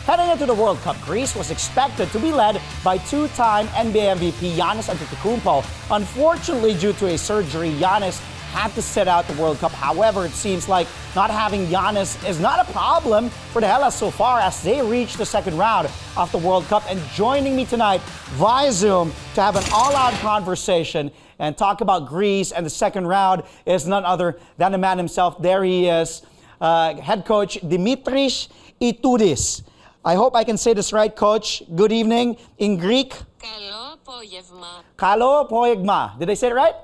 Heading into the World Cup, Greece was expected to be led by two-time NBA MVP Giannis Antetokounmpo. Unfortunately, due to a surgery, Giannis had to sit out the World Cup. However, it seems like not having Giannis is not a problem for the Hellas so far as they reach the second round of the World Cup. And joining me tonight via Zoom to have an all-out conversation and talk about Greece and the second round is none other than the man himself. There he is, head coach Dimitris Itoudis. I hope I can say this right, Coach. Good evening in Greek. Καλό απόγευμα. Καλό απόγευμα. Did I say it right?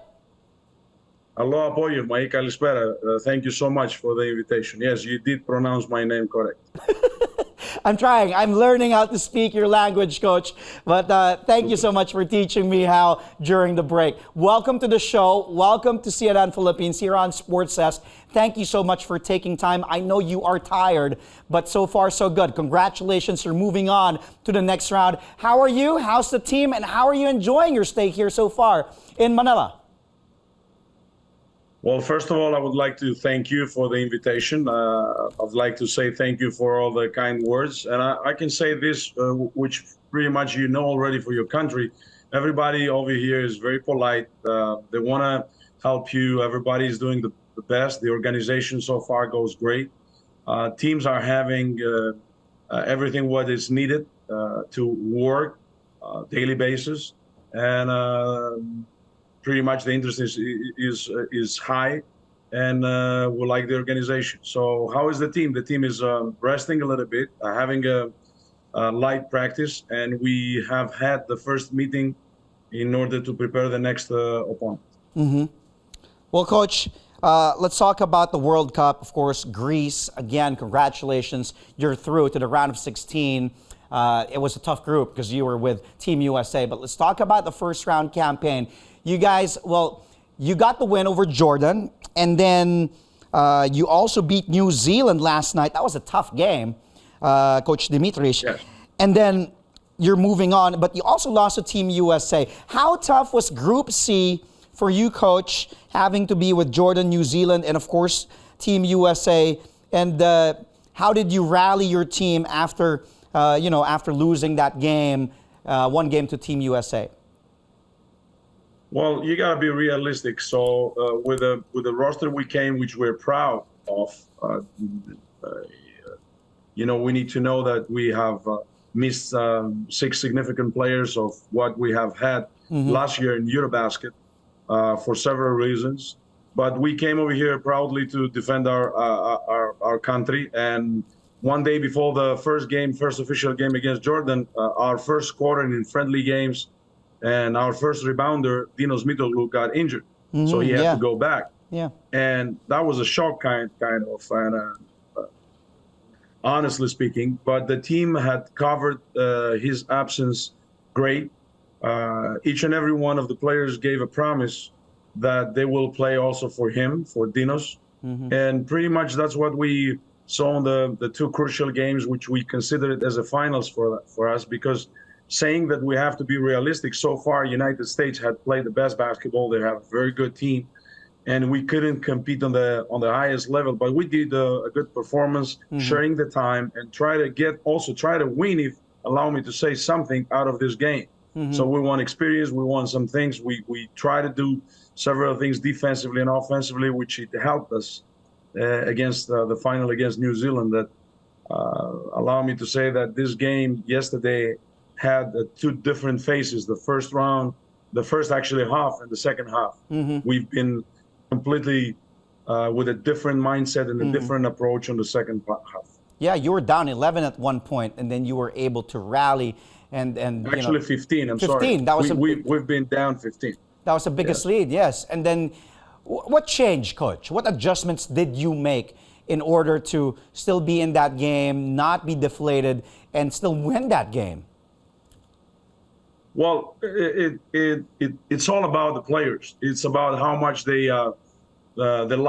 Hello, απόγευμα ή καλησπέρα. Thank you so much for the invitation. Yes, you did pronounce my name correct. I'm trying. I'm learning how to speak your language, Coach. But thank you so much for teaching me how during the break. Welcome to the show. Welcome to CNN Philippines here on Sports Desk. Thank you so much for taking time. I know you are tired, but so far so good. Congratulations. You're moving on to the next round. How are you? How's the team? And how are you enjoying your stay here so far in Manila? Well, first of all, I would like to thank you for the invitation. I'd like to say thank you for all the kind words. And I can say this, which pretty much you know already for your country. Everybody over here is very polite. They want to help you. Everybody is doing the best. The organization so far goes great. Teams are having everything what is needed to work daily basis. And pretty much the interest is high, and we like the organization. So how is the team? The team is resting a little bit, having a light practice, and we have had the first meeting in order to prepare the next opponent. Mm-hmm. Well, Coach, let's talk about the World Cup. Of course, Greece, again, congratulations. You're through to the round of 16. It was a tough group because you were with Team USA, but let's talk about the first round campaign. You guys, well, you got the win over Jordan, and then you also beat New Zealand last night. That was a tough game, Coach Dimitris. Yes. And then you're moving on, but you also lost to Team USA. How tough was Group C for you, Coach, having to be with Jordan, New Zealand, and of course, Team USA? And how did you rally your team after, after losing that game, one game to Team USA? Well, you gotta be realistic. So with the roster we came, which we're proud of, we need to know that we have missed 6 significant players of what we have had last year in Eurobasket for several reasons. But we came over here proudly to defend our country. And one day before the first official game against Jordan, our first scorer in friendly games, and our first rebounder, Dinos Mitoglu, got injured, so he had to go back. Yeah, and that was a shock, kind of, and honestly speaking. But the team had covered his absence great. Each and every one of the players gave a promise that they will play also for him, for Dinos, and pretty much that's what we saw in the 2 crucial games, which we considered as a finals for us, because saying that we have to be realistic, so far United States had played the best basketball. They have a very good team, and we couldn't compete on the highest level. But we did a good performance, sharing the time, and try to win, if allow me to say something, out of this game. So we won experience, we won some things. We try to do several things defensively and offensively, which it helped us against the final against New Zealand. That allow me to say that this game yesterday had 2 different phases. The first actually half, and the second half. We've been completely with a different mindset and a different approach on the second half. Yeah, you were down 11 at one point, and then you were able to rally and actually 15. I'm 15. sorry. That was we've been down 15. That was the biggest lead, yes. And then what changed, Coach? What adjustments did you make in order to still be in that game, not be deflated, and still win that game? Well, it's all about the players. It's about how much they're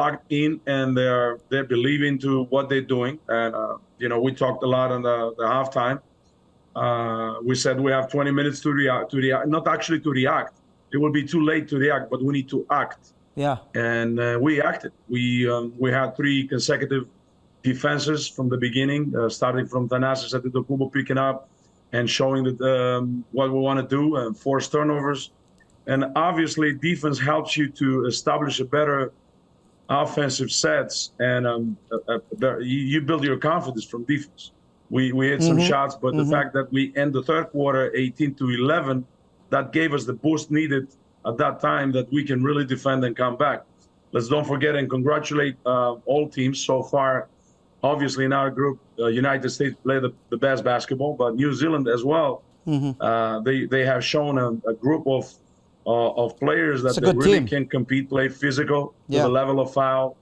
locked in, and they believe into what they're doing. And we talked a lot on the halftime. We said we have 20 minutes to react. Not actually to react. It will be too late to react, but we need to act. Yeah. And we acted. We had 3 consecutive defenses from the beginning, starting from Thanasis Antetokounmpo picking up and showing that what we want to do and force turnovers. And obviously, defense helps you to establish a better offensive sets, and you build your confidence from defense. We hit some shots, but the fact that we end the third quarter 18-11, that gave us the boost needed at that time that we can really defend and come back. Let's don't forget and congratulate all teams so far. Obviously, in our group, United States play the best basketball, but New Zealand as well. They have shown a group of players that they really can compete, play physical to the level of foul,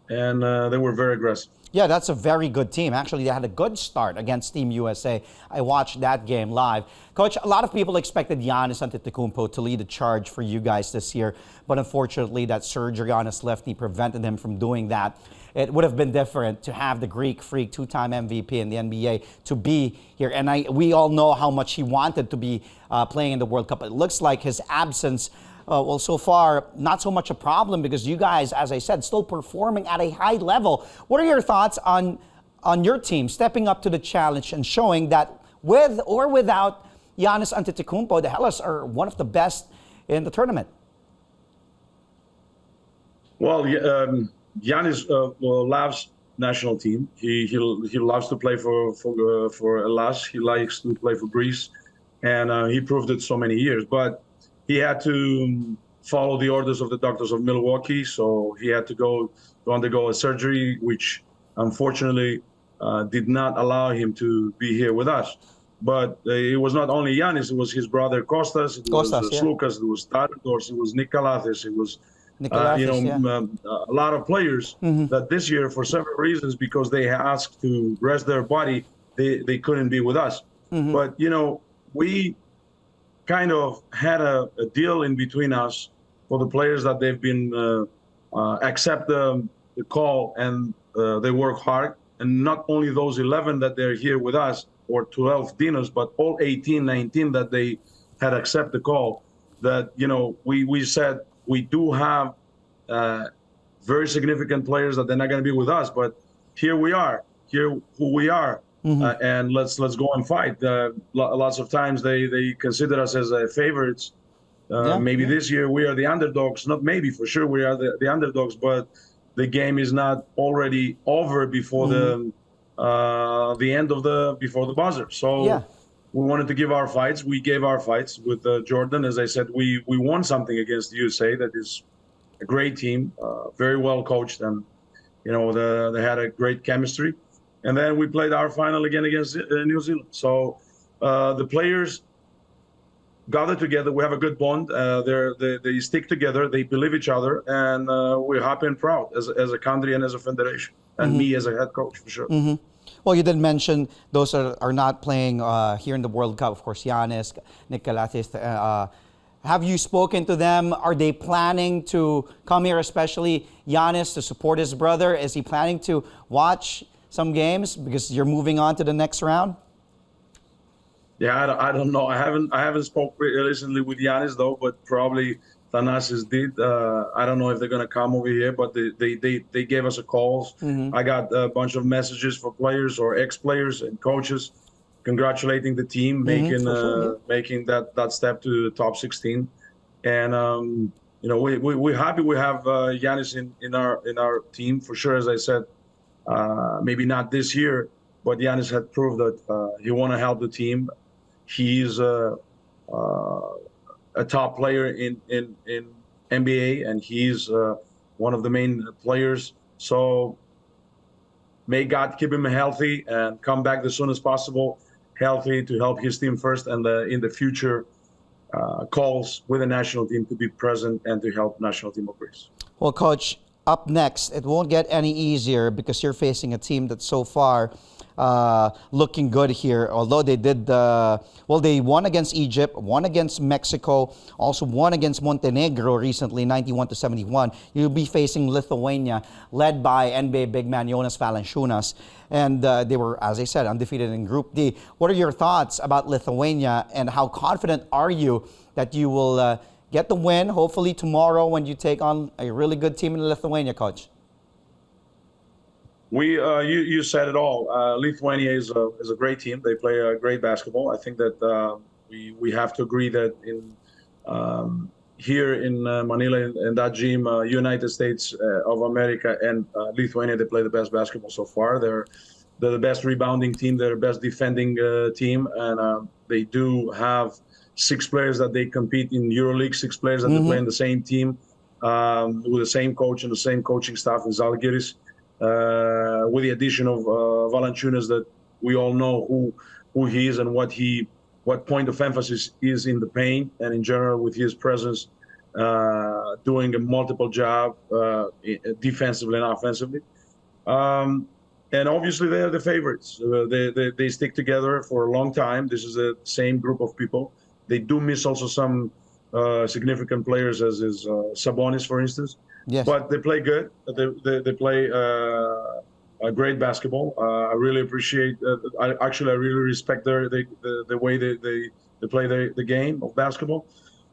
and they were very aggressive. Yeah, that's a very good team. Actually, they had a good start against Team USA. I watched that game live. Coach, a lot of people expected Giannis Antetokounmpo to lead the charge for you guys this year, but unfortunately that surgery on his left knee prevented him from doing that. It would have been different to have the Greek freak, two-time MVP in the NBA, to be here. And we all know how much he wanted to be playing in the World Cup. It looks like his absence, well, so far, not so much a problem because you guys, as I said, still performing at a high level. What are your thoughts on your team stepping up to the challenge and showing that with or without Giannis Antetokounmpo, the Hellas are one of the best in the tournament? Well, Giannis loves national team. He loves to play for Hellas. He likes to play for Greece, and he proved it so many years. But he had to follow the orders of the doctors of Milwaukee, so he had to undergo a surgery, which unfortunately did not allow him to be here with us. But it was not only Giannis; it was his brother Kostas, it was Slukas, it was Tarados, it was Nikolathis, it was a lot of players that this year, for several reasons, because they asked to rest their body, they couldn't be with us. But we kind of had a deal in between us for the players that they've been accept the call and they work hard. And not only those 11 that they're here with us, or 12 dinos, but all 18, 19 that they had accept the call. That we said we do have very significant players that they're not going to be with us, but here we are, here who we are. And let's go and fight. Lots of times they consider us as favorites. Maybe this year we are the underdogs. Not maybe, for sure we are the underdogs. But the game is not already over before the end of before the buzzer. So we wanted to give our fights. We gave our fights with Jordan. As I said, we won something against the USA. That is a great team, very well coached, and they had a great chemistry. And then we played our final again against New Zealand. So the players gather together. We have a good bond. They stick together. They believe each other, and we're happy and proud as a country and as a federation, and me as a head coach for sure. Well, you did mention those are not playing here in the World Cup. Of course, Giannis, Nikolathis. Have you spoken to them? Are they planning to come here, especially Giannis, to support his brother? Is he planning to watch some games because you're moving on to the next round? Yeah, I don't know. I haven't spoke recently with Giannis though, but probably Thanasis did. I don't know if they're gonna come over here, but they gave us a call. I got a bunch of messages for players or ex-players and coaches congratulating the team, making that step to the top 16. And we're happy we have Giannis in our team for sure. As I said, maybe not this year, but Giannis had proved that he want to help the team. He's a top player in NBA, and he's one of the main players. So may God keep him healthy and come back as soon as possible, healthy, to help his team first, and in the future calls with the national team to be present and to help national team of Greece. Well, Coach, up next, it won't get any easier because you're facing a team that's so far looking good here. Although they did, they won against Egypt, won against Mexico, also won against Montenegro recently, 91-71. You'll be facing Lithuania, led by NBA big man Jonas Valanciunas. And they were, as I said, undefeated in Group D. What are your thoughts about Lithuania, and how confident are you that you will get the win, hopefully tomorrow when you take on a really good team in Lithuania, Coach? You said it all. Lithuania is a great team. They play great basketball. I think that we have to agree that here in Manila in that gym, United States of America and Lithuania, they play the best basketball so far. They're the best rebounding team. They're the best defending team, and they do have 6 players that they compete in EuroLeague. 6 players that they play in the same team with the same coach and the same coaching staff in Zalgiris. With the addition of Valanciunas, that we all know who he is and what point of emphasis is in the paint, and in general with his presence, doing a multiple job defensively and offensively. And obviously they are the favorites. They stick together for a long time. This is the same group of people. They do miss also some significant players, as is Sabonis, for instance. Yes. But they play good. They play a great basketball. I really appreciate. I really respect the way they play the game of basketball.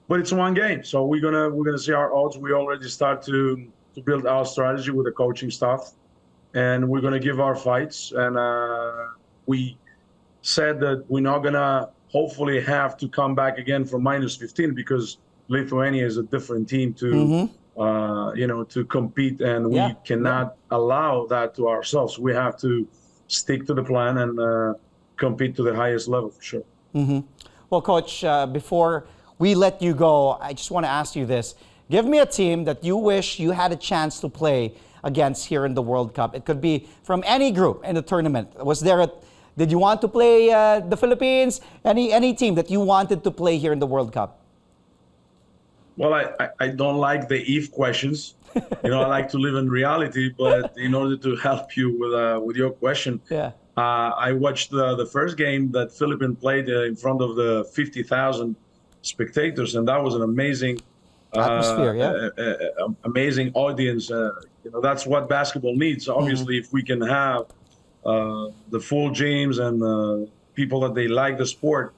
But it's one game, so we're gonna see our odds. We already start to build our strategy with the coaching staff, and we're gonna give our fights. And we said that we're not gonna hopefully have to come back again from -15, because Lithuania is a different team to. To compete, and we cannot allow that to ourselves. We have to stick to the plan and compete to the highest level, for sure. Well, Coach, before we let you go, I just want to ask you this. Give me a team that you wish you had a chance to play against here in the World Cup. It could be from any group in the tournament. Did you want to play the Philippines? Any team that you wanted to play here in the World Cup? Well, I don't like the if questions. I like to live in reality. But in order to help you with your question, I watched the first game that Philippines played in front of the 50,000 spectators, and that was an amazing atmosphere. Amazing audience. That's what basketball needs. Obviously, if we can have the full gyms and people that they like the sport,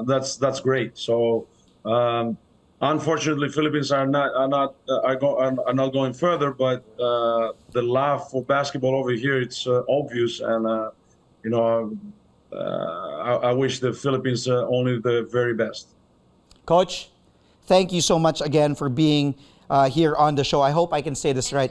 that's great. So. Unfortunately, Philippines are not going further, but the love for basketball over here, it's obvious, and I wish the Philippines only the very best. Coach, thank you so much again for being here on the show. I hope I can say this right.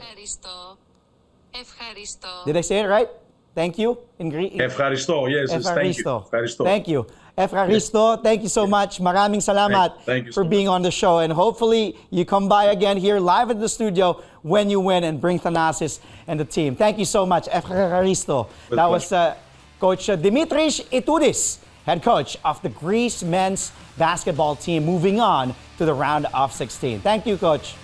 Did I say it right? Thank you in Greek. Efcharisto, yes, thank you. Efcharisto. Thank you. Efcharisto, thank you so much. Maraming salamat thank you for being on the show. And hopefully you come by again here live at the studio when you win and bring Thanasis and the team. Thank you so much, Efcharisto. That was Coach Dimitris Itoudis, head coach of the Greece men's basketball team, moving on to the round of 16. Thank you, Coach.